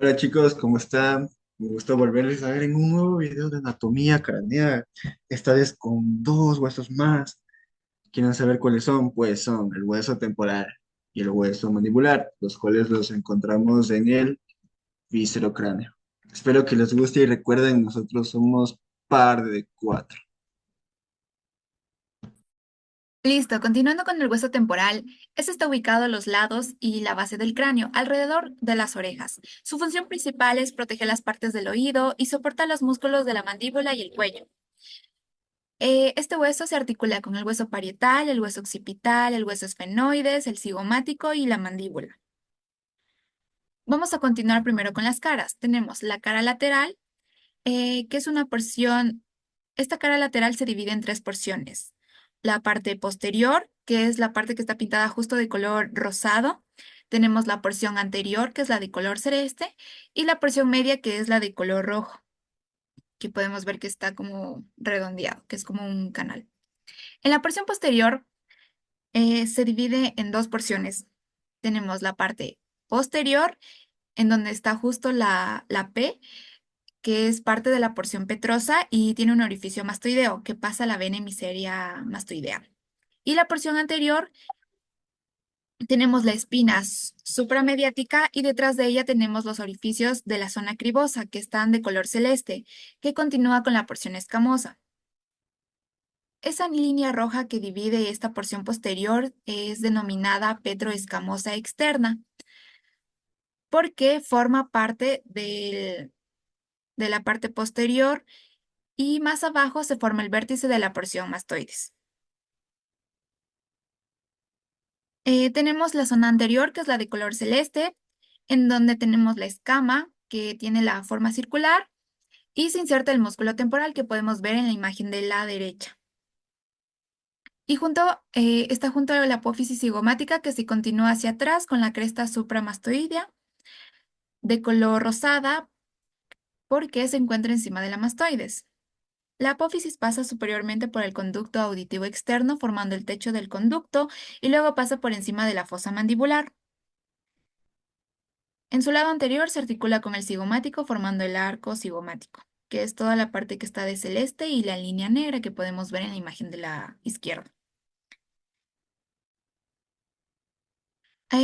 Hola chicos, ¿cómo están? Me gusta volverles a ver en un nuevo video de anatomía craneal, esta vez con dos huesos más. ¿Quieren saber cuáles son? Pues son el hueso temporal y el hueso mandibular, los cuales los encontramos en el viscerocráneo. Espero que les guste y recuerden, nosotros somos par de cuatro. Listo, continuando con el hueso temporal, este está ubicado a los lados y la base del cráneo, alrededor de las orejas. Su función principal es proteger las partes del oído y soportar los músculos de la mandíbula y el cuello. Este hueso se articula con el hueso parietal, el hueso occipital, el hueso esfenoides, el cigomático y la mandíbula. Vamos a continuar primero con las caras. Tenemos la cara lateral, que es una porción. Esta cara lateral se divide en tres porciones. La parte posterior, que es la parte que está pintada justo de color rosado. Tenemos la porción anterior, que es la de color celeste, y la porción media, que es la de color rojo, que podemos ver que está como redondeado, que es como un canal. En la porción posterior, se divide en dos porciones. Tenemos la parte posterior, en donde está justo la P, que es parte de la porción petrosa y tiene un orificio mastoideo que pasa a la vena hemiseria mastoidea. Y la porción anterior tenemos la espina supramediática y detrás de ella tenemos los orificios de la zona cribosa que están de color celeste, que continúa con la porción escamosa. Esa línea roja que divide esta porción posterior es denominada petroescamosa externa porque forma parte de la parte posterior y más abajo se forma el vértice de la porción mastoides. Tenemos la zona anterior, que es la de color celeste, en donde tenemos la escama, que tiene la forma circular, y se inserta el músculo temporal, que podemos ver en la imagen de la derecha. Y está junto a la apófisis cigomática, que se continúa hacia atrás con la cresta supramastoidea, de color rosada, porque se encuentra encima de la mastoides. La apófisis pasa superiormente por el conducto auditivo externo, formando el techo del conducto, y luego pasa por encima de la fosa mandibular. En su lado anterior se articula con el cigomático formando el arco cigomático, que es toda la parte que está de celeste y la línea negra que podemos ver en la imagen de la izquierda.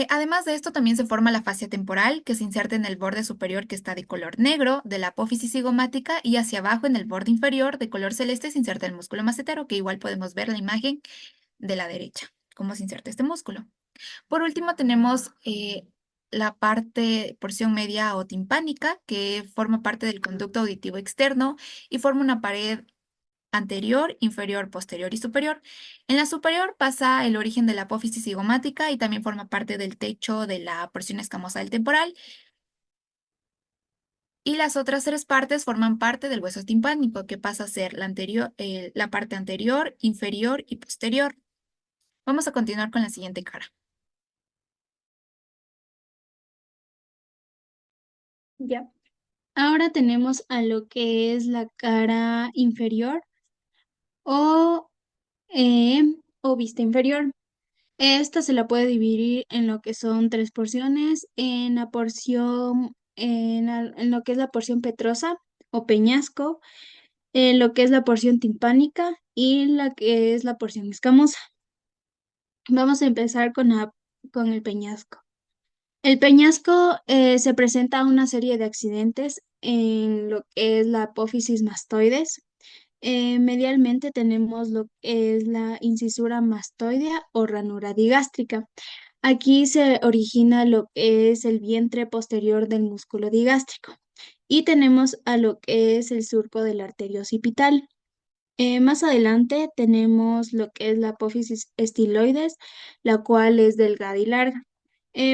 Además de esto, también se forma la fascia temporal, que se inserta en el borde superior que está de color negro de la apófisis cigomática y hacia abajo en el borde inferior de color celeste se inserta el músculo macetero, que igual podemos ver la imagen de la derecha, cómo se inserta este músculo. Por último, tenemos la porción media o timpánica, que forma parte del conducto auditivo externo y forma una pared anterior, inferior, posterior y superior. En la superior pasa el origen de la apófisis cigomática y también forma parte del techo de la porción escamosa del temporal. Y las otras tres partes forman parte del hueso timpánico, que pasa a ser la parte anterior, inferior y posterior. Vamos a continuar con la siguiente cara. Ya. Ahora tenemos a lo que es la cara inferior o, eh, o vista inferior. Esta se la puede dividir en lo que son tres porciones, en lo que es la porción petrosa o peñasco, en lo que es la porción timpánica y la que es la porción escamosa. Vamos a empezar con el peñasco. El peñasco se presenta una serie de accidentes en lo que es la apófisis mastoides. Medialmente tenemos lo que es la incisura mastoidea o ranura digástrica. Aquí se origina lo que es el vientre posterior del músculo digástrico. Y tenemos a lo que es el surco del arterio occipital. Más adelante tenemos lo que es la apófisis estiloides, la cual es delgada y larga.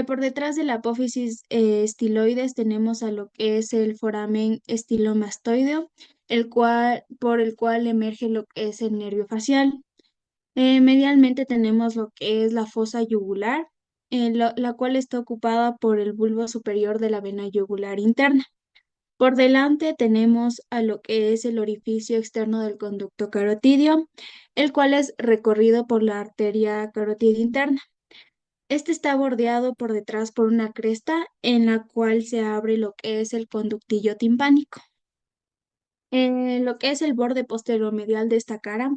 Por detrás de la apófisis estiloides tenemos a lo que es el foramen estilomastoideo, por el cual emerge lo que es el nervio facial. Medialmente tenemos lo que es la fosa yugular, la cual está ocupada por el bulbo superior de la vena yugular interna. Por delante tenemos a lo que es el orificio externo del conducto carotidio, el cual es recorrido por la arteria carotidia interna. Este está bordeado por detrás por una cresta en la cual se abre lo que es el conductillo timpánico. En lo que es el borde posteromedial de esta cara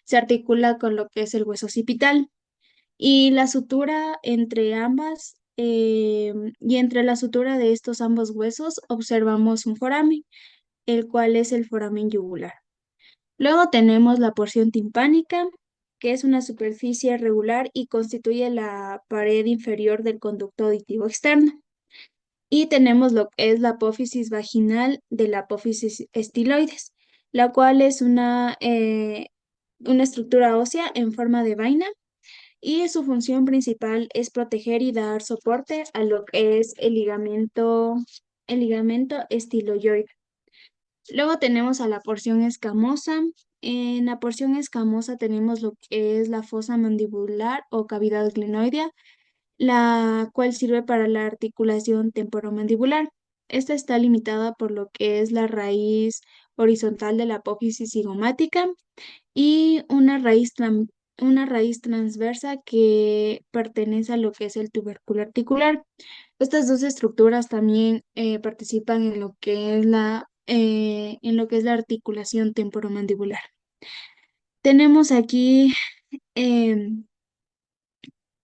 se articula con lo que es el hueso occipital y la sutura entre ambas y entre la sutura de estos ambos huesos observamos un foramen, el cual es el foramen yugular. Luego tenemos la porción timpánica, que es una superficie regular y constituye la pared inferior del conducto auditivo externo. Y tenemos lo que es la apófisis vaginal de la apófisis estiloides, la cual es una estructura ósea en forma de vaina y su función principal es proteger y dar soporte a lo que es el ligamento estiloyoide. Luego tenemos a la porción escamosa. En la porción escamosa tenemos lo que es la fosa mandibular o cavidad glenoidea, la cual sirve para la articulación temporomandibular. Esta está limitada por lo que es la raíz horizontal de la apófisis cigomática y una raíz transversa que pertenece a lo que es el tubérculo articular. Estas dos estructuras también participan en lo que es la articulación temporomandibular. Tenemos aquí em,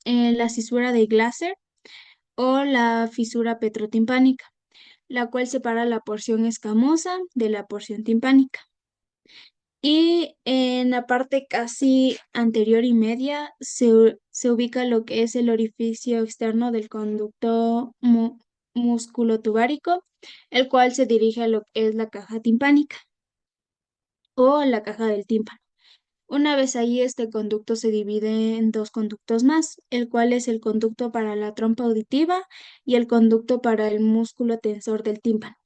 la cisura de Glaser o la fisura petrotimpánica, la cual separa la porción escamosa de la porción timpánica. Y en la parte casi anterior y media se ubica lo que es el orificio externo del conducto musculotubárico, el cual se dirige a lo que es la caja timpánica o la caja del tímpano. Una vez ahí, este conducto se divide en dos conductos más, el cual es el conducto para la trompa auditiva y el conducto para el músculo tensor del tímpano.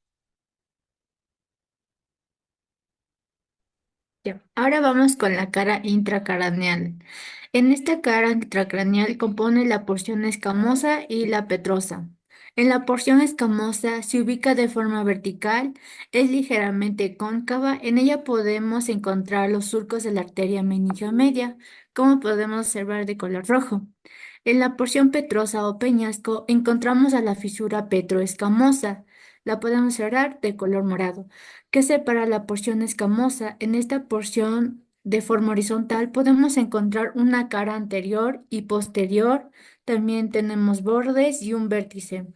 Ya. Ahora vamos con la cara intracraneal. En esta cara intracraneal compone la porción escamosa y la petrosa. En la porción escamosa se ubica de forma vertical, es ligeramente cóncava. En ella podemos encontrar los surcos de la arteria meningiomedia, como podemos observar de color rojo. En la porción petrosa o peñasco encontramos a la fisura petroescamosa. La podemos observar de color morado que separa la porción escamosa. En esta porción de forma horizontal podemos encontrar una cara anterior y posterior. También tenemos bordes y un vértice.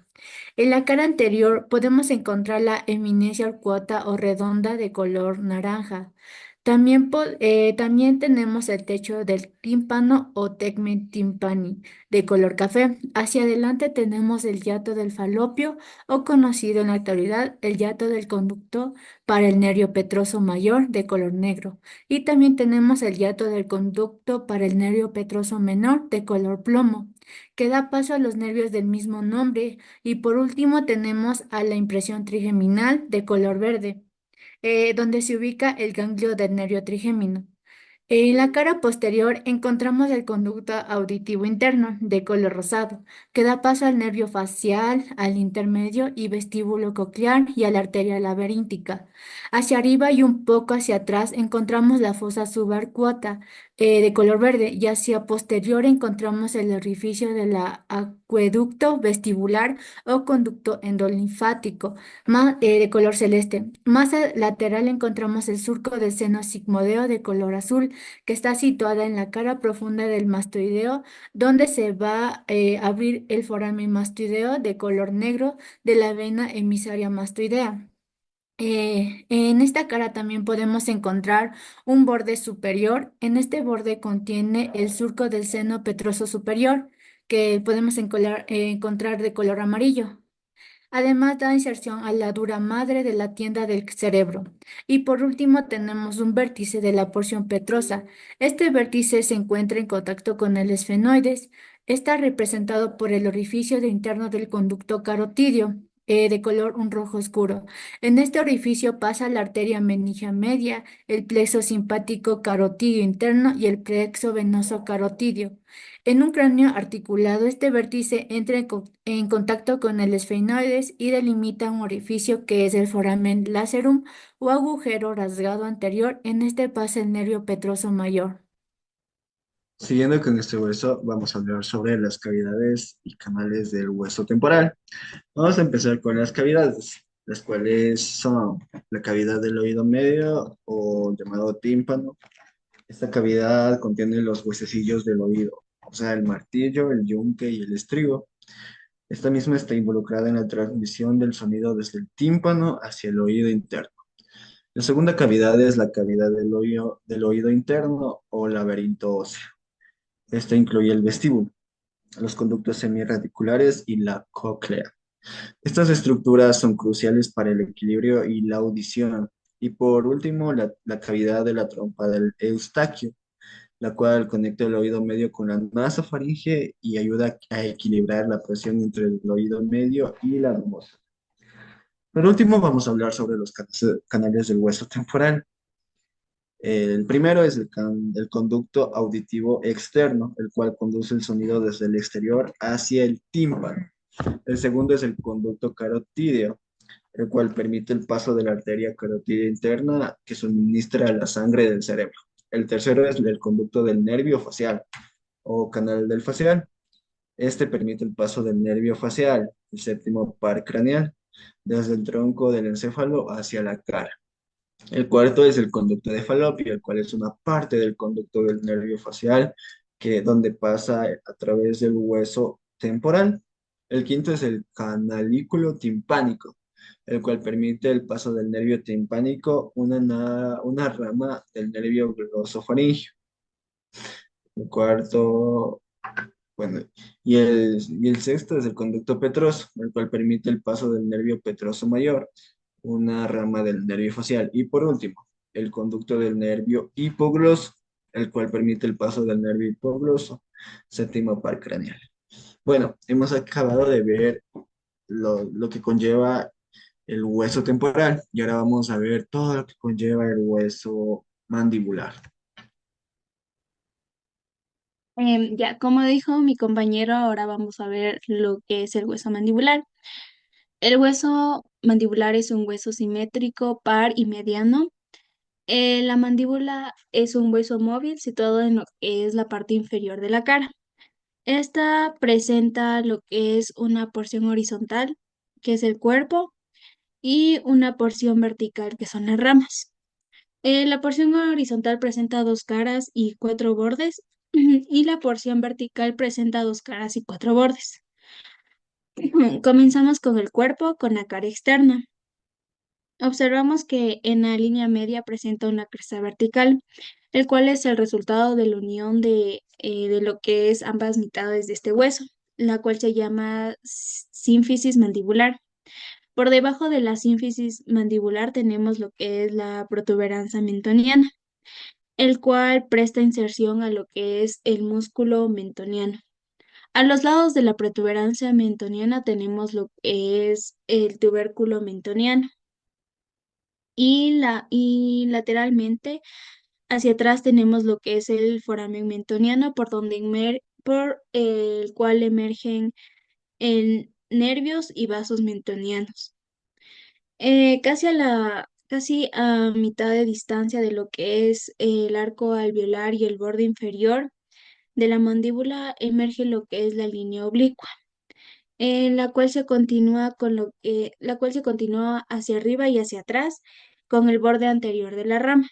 En la cara anterior podemos encontrar la eminencia arcuata o redonda de color naranja. También tenemos el techo del tímpano o tegmen timpani de color café. Hacia adelante tenemos el yato del falopio o conocido en la actualidad el yato del conducto para el nervio petroso mayor de color negro. Y también tenemos el yato del conducto para el nervio petroso menor de color plomo, que da paso a los nervios del mismo nombre. Y por último tenemos a la impresión trigeminal de color verde, donde se ubica el ganglio del nervio trigémino. En la cara posterior encontramos el conducto auditivo interno de color rosado, que da paso al nervio facial, al intermedio y vestíbulo coclear y a la arteria laberíntica. Hacia arriba y un poco hacia atrás encontramos la fosa subarcuata de color verde y hacia posterior encontramos el orificio del acueducto vestibular o conducto endolinfático de color celeste. Más lateral encontramos el surco del seno sigmoideo de color azul, que está situada en la cara profunda del mastoideo, donde se va a abrir el foramen mastoideo de color negro de la vena emisaria mastoidea. En esta cara también podemos encontrar un borde superior. En este borde contiene el surco del seno petroso superior, que podemos encontrar de color amarillo. Además, da inserción a la dura madre de la tienda del cerebro. Y por último, tenemos un vértice de la porción petrosa. Este vértice se encuentra en contacto con el esfenoides. Está representado por el orificio interno del conducto carotidio, de color un rojo oscuro. En este orificio pasa la arteria meningia media, el plexo simpático carotidio interno y el plexo venoso carotidio. En un cráneo articulado, este vértice entra en contacto con el esfenoides y delimita un orificio que es el foramen lacerum o agujero rasgado anterior. En este pasa el nervio petroso mayor. Siguiendo con este hueso, vamos a hablar sobre las cavidades y canales del hueso temporal. Vamos a empezar con las cavidades, las cuales son la cavidad del oído medio o llamado tímpano. Esta cavidad contiene los huesecillos del oído, o sea, el martillo, el yunque y el estribo. Esta misma está involucrada en la transmisión del sonido desde el tímpano hacia el oído interno. La segunda cavidad es la cavidad del oído interno o laberinto óseo. Esta incluye el vestíbulo, los conductos semirradiculares y la cóclea. Estas estructuras son cruciales para el equilibrio y la audición. Y por último, la cavidad de la trompa del eustaquio, la cual conecta el oído medio con la nasofaringe y ayuda a equilibrar la presión entre el oído medio y la mucosa. Por último, vamos a hablar sobre los canales del hueso temporal. El primero es el conducto auditivo externo, el cual conduce el sonido desde el exterior hacia el tímpano. El segundo es el conducto carotídeo, el cual permite el paso de la arteria carotídea interna que suministra la sangre del cerebro. El tercero es el conducto del nervio facial o canal del facial. Este permite el paso del nervio facial, el séptimo par craneal, desde el tronco del encéfalo hacia la cara. El cuarto es el conducto de Falopio, el cual es una parte del conducto del nervio facial donde pasa a través del hueso temporal. El quinto es el canalículo timpánico, el cual permite el paso del nervio timpánico, una rama del nervio glosofaringio. El cuarto, bueno, y el sexto es el conducto petroso, el cual permite el paso del nervio petroso mayor, una rama del nervio facial. Y por último, el conducto del nervio hipogloso, el cual permite el paso del nervio hipogloso, séptimo par craneal. Bueno, hemos acabado de ver lo que conlleva el hueso temporal y ahora vamos a ver todo lo que conlleva el hueso mandibular. Ya, como dijo mi compañero, ahora vamos a ver lo que es el hueso mandibular. El hueso mandibular es un hueso simétrico, par y mediano. La mandíbula es un hueso móvil situado en lo que es la parte inferior de la cara. Esta presenta lo que es una porción horizontal, que es el cuerpo, y una porción vertical, que son las ramas. La porción horizontal presenta dos caras y cuatro bordes, y la porción vertical presenta dos caras y cuatro bordes. Comenzamos con el cuerpo, con la cara externa. Observamos que en la línea media presenta una cresta vertical, el cual es el resultado de la unión de lo que es ambas mitades de este hueso, la cual se llama sínfisis mandibular. Por debajo de la sínfisis mandibular tenemos lo que es la protuberancia mentoniana, el cual presta inserción a lo que es el músculo mentoniano. A los lados de la protuberancia mentoniana tenemos lo que es el tubérculo mentoniano y lateralmente hacia atrás tenemos lo que es el foramen mentoniano por el cual emergen nervios y vasos mentonianos. Casi a mitad de distancia de lo que es el arco alveolar y el borde inferior de la mandíbula emerge lo que es la línea oblicua, en la cual se continúa hacia arriba y hacia atrás con el borde anterior de la rama.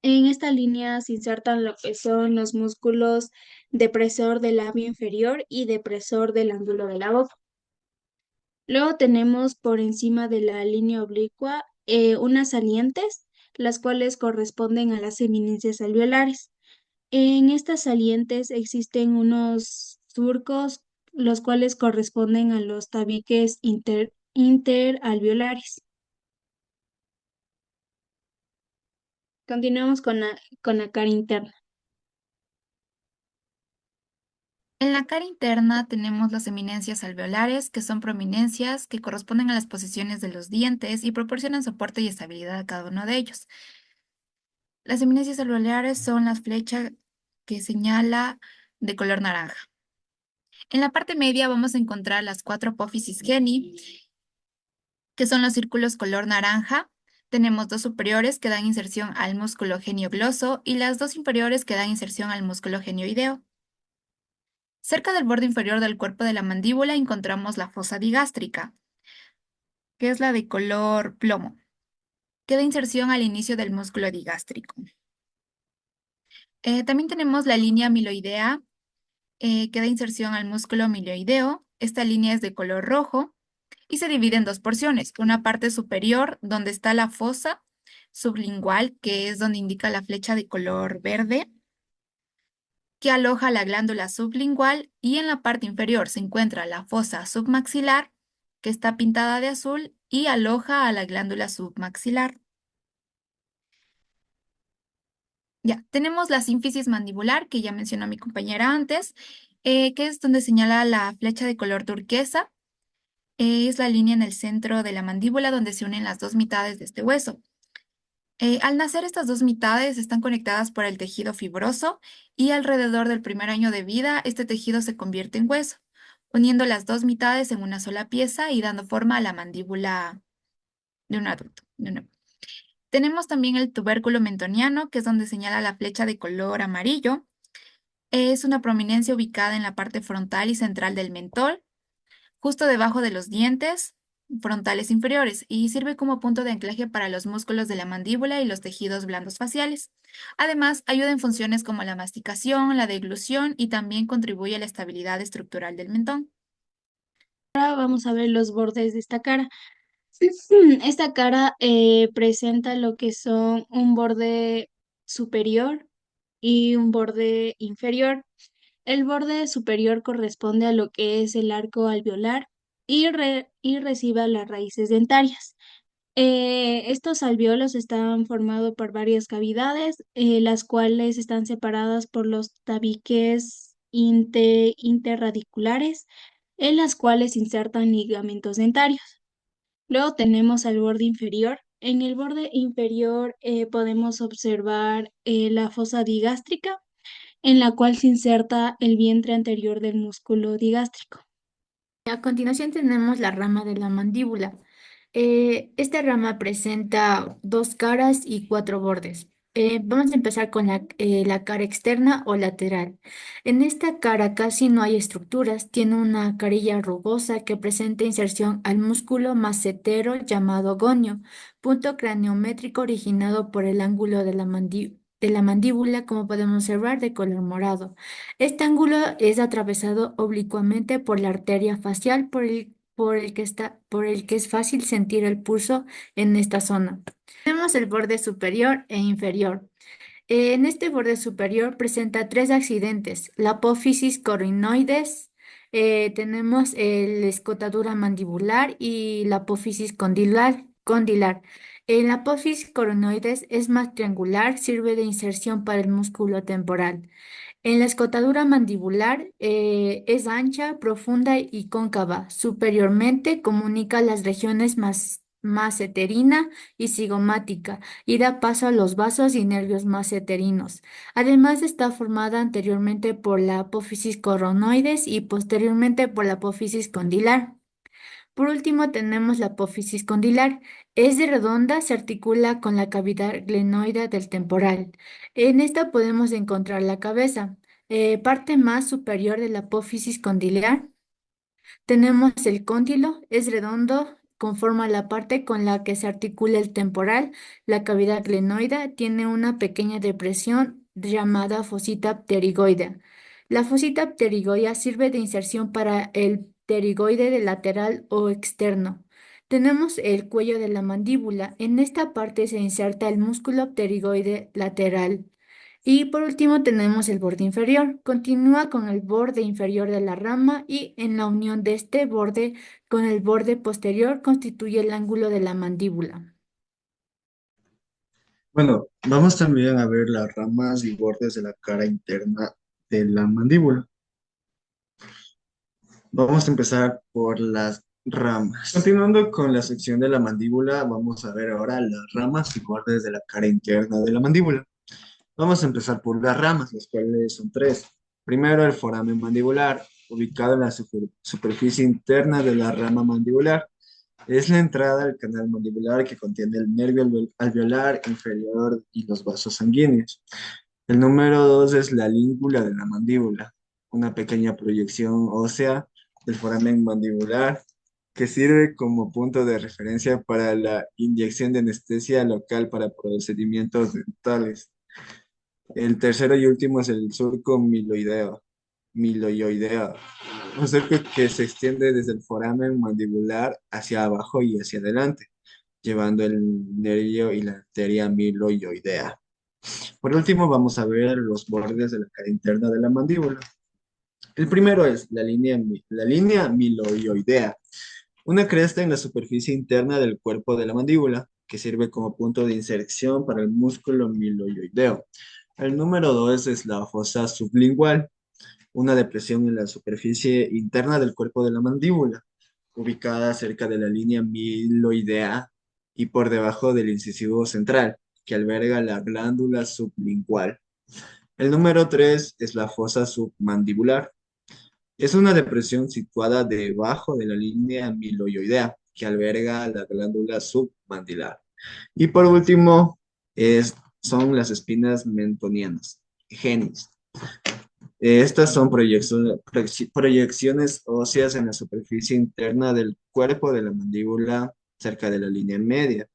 En esta línea se insertan lo que son los músculos depresor del labio inferior y depresor del ángulo de la boca. Luego tenemos por encima de la línea oblicua unas salientes, las cuales corresponden a las eminencias alveolares. En estas salientes existen unos surcos, los cuales corresponden a los tabiques interalveolares. Continuamos con la cara interna. En la cara interna tenemos las eminencias alveolares, que son prominencias que corresponden a las posiciones de los dientes y proporcionan soporte y estabilidad a cada uno de ellos. Las eminencias alveolares son la flecha que señala de color naranja. En la parte media vamos a encontrar las cuatro apófisis geni, que son los círculos color naranja. Tenemos dos superiores que dan inserción al músculo geniogloso y las dos inferiores que dan inserción al músculo genioideo. Cerca del borde inferior del cuerpo de la mandíbula encontramos la fosa digástrica, que es la de color plomo, que da inserción al inicio del músculo digástrico. También tenemos la línea amiloidea, que da inserción al músculo amiloideo. Esta línea es de color rojo y se divide en dos porciones. Una parte superior, donde está la fosa sublingual, que es donde indica la flecha de color verde, que aloja la glándula sublingual, y en la parte inferior se encuentra la fosa submaxilar, que está pintada de azul y aloja a la glándula submaxilar. Ya, tenemos la sínfisis mandibular, que ya mencionó mi compañera antes, que es donde señala la flecha de color turquesa. Es la línea en el centro de la mandíbula donde se unen las dos mitades de este hueso. Al nacer, estas dos mitades están conectadas por el tejido fibroso y alrededor del primer año de vida, este tejido se convierte en hueso, uniendo las dos mitades en una sola pieza y dando forma a la mandíbula de un adulto. Tenemos también el tubérculo mentoniano, que es donde señala la flecha de color amarillo. Es una prominencia ubicada en la parte frontal y central del mentón, justo debajo de los dientes frontales inferiores, y sirve como punto de anclaje para los músculos de la mandíbula y los tejidos blandos faciales. Además, ayuda en funciones como la masticación, la deglución y también contribuye a la estabilidad estructural del mentón. Ahora vamos a ver los bordes de esta cara. Esta cara presenta lo que son un borde superior y un borde inferior. El borde superior corresponde a lo que es el arco alveolar y recibe a las raíces dentarias. Estos alvéolos están formados por varias cavidades, las cuales están separadas por los tabiques interradiculares, en las cuales insertan ligamentos dentarios. Luego tenemos al borde inferior. En el borde inferior podemos observar la fosa digástrica, en la cual se inserta el vientre anterior del músculo digástrico. A continuación tenemos la rama de la mandíbula. Esta rama presenta dos caras y cuatro bordes. Vamos a empezar con la cara externa o lateral. En esta cara casi no hay estructuras, tiene una carilla rugosa que presenta inserción al músculo macetero llamado gonio, punto craniométrico originado por el ángulo de la mandíbula, como podemos observar, de color morado. Este ángulo es atravesado oblicuamente por la arteria facial por el que es fácil sentir el pulso en esta zona. Tenemos el borde superior e inferior. En este borde superior presenta tres accidentes: la apófisis coronoides, tenemos la escotadura mandibular y la apófisis condilar. La apófisis coronoides es más triangular, sirve de inserción para el músculo temporal. En la escotadura mandibular es ancha, profunda y cóncava. Superiormente comunica las regiones maceterina y cigomática y da paso a los vasos y nervios maceterinos. Además está formada anteriormente por la apófisis coronoides y posteriormente por la apófisis condilar. Por último, tenemos la apófisis condilar. Es de redonda, se articula con la cavidad glenoide del temporal. En esta podemos encontrar la cabeza. Parte más superior de la apófisis condilar. Tenemos el cóndilo, es redondo, conforma la parte con la que se articula el temporal. La cavidad glenoide tiene una pequeña depresión llamada fosita pterigoidea. La fosita pterigoidea sirve de inserción para el pterigoide de lateral o externo. Tenemos el cuello de la mandíbula. En esta parte se inserta el músculo pterigoide lateral. Y por último tenemos el borde inferior. Continúa con el borde inferior de la rama y en la unión de este borde con el borde posterior constituye el ángulo de la mandíbula. Bueno, vamos también a ver las ramas y bordes de la cara interna de la mandíbula. Vamos a empezar por las ramas. Continuando con la sección de la mandíbula, vamos a ver ahora las ramas y bordes de la cara interna de la mandíbula. Vamos a empezar por las ramas, las cuales son tres. Primero, el foramen mandibular, ubicado en la superficie interna de la rama mandibular. Es la entrada al canal mandibular que contiene el nervio alveolar inferior y los vasos sanguíneos. El número 2 es la língula de la mandíbula, una pequeña proyección ósea del foramen mandibular que sirve como punto de referencia para la inyección de anestesia local para procedimientos dentales. El tercero y último es el surco miloioideo, un surco que se extiende desde el foramen mandibular hacia abajo y hacia adelante, llevando el nervio y la arteria miloioidea. Por último, vamos a ver los bordes de la cara interna de la mandíbula. El primero es la línea miloioidea, una cresta en la superficie interna del cuerpo de la mandíbula, que sirve como punto de inserción para el músculo miloioideo. El número 2 es la fosa sublingual, una depresión en la superficie interna del cuerpo de la mandíbula, ubicada cerca de la línea miloidea y por debajo del incisivo central, que alberga la glándula sublingual. El número 3 es la fosa submandibular. Es una depresión situada debajo de la línea miloioidea, que alberga la glándula submandibular. Y por último, son las espinas mentonianas, genis. Estas son proyecciones óseas en la superficie interna del cuerpo de la mandíbula, cerca de la línea media,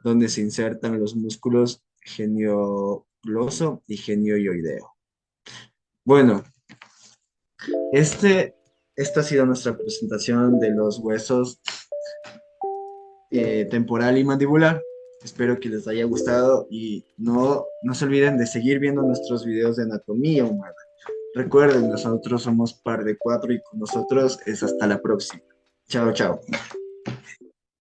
donde se insertan los músculos geniogloso y genioideo. Bueno, esta ha sido nuestra presentación de los huesos temporal y mandibular. Espero que les haya gustado y no se olviden de seguir viendo nuestros videos de anatomía humana. Recuerden, nosotros somos Par de Cuatro y con nosotros es hasta la próxima. Chao, chao.